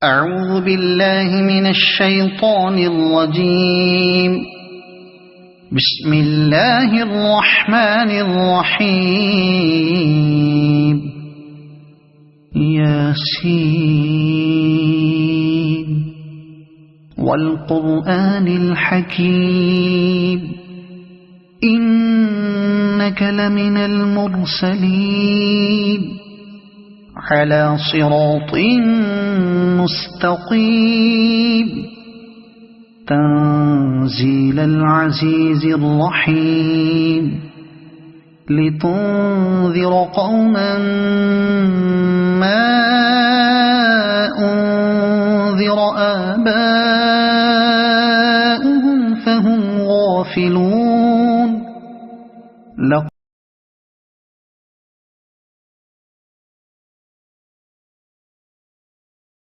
أعوذ بالله من الشيطان الرجيم. بسم الله الرحمن الرحيم. ياسين والقرآن الحكيم إنك لمن المرسلين على صراط مستقيم تنزيل العزيز الرحيم لتنذر قوما ما أنذر آباؤهم فهم غافلون.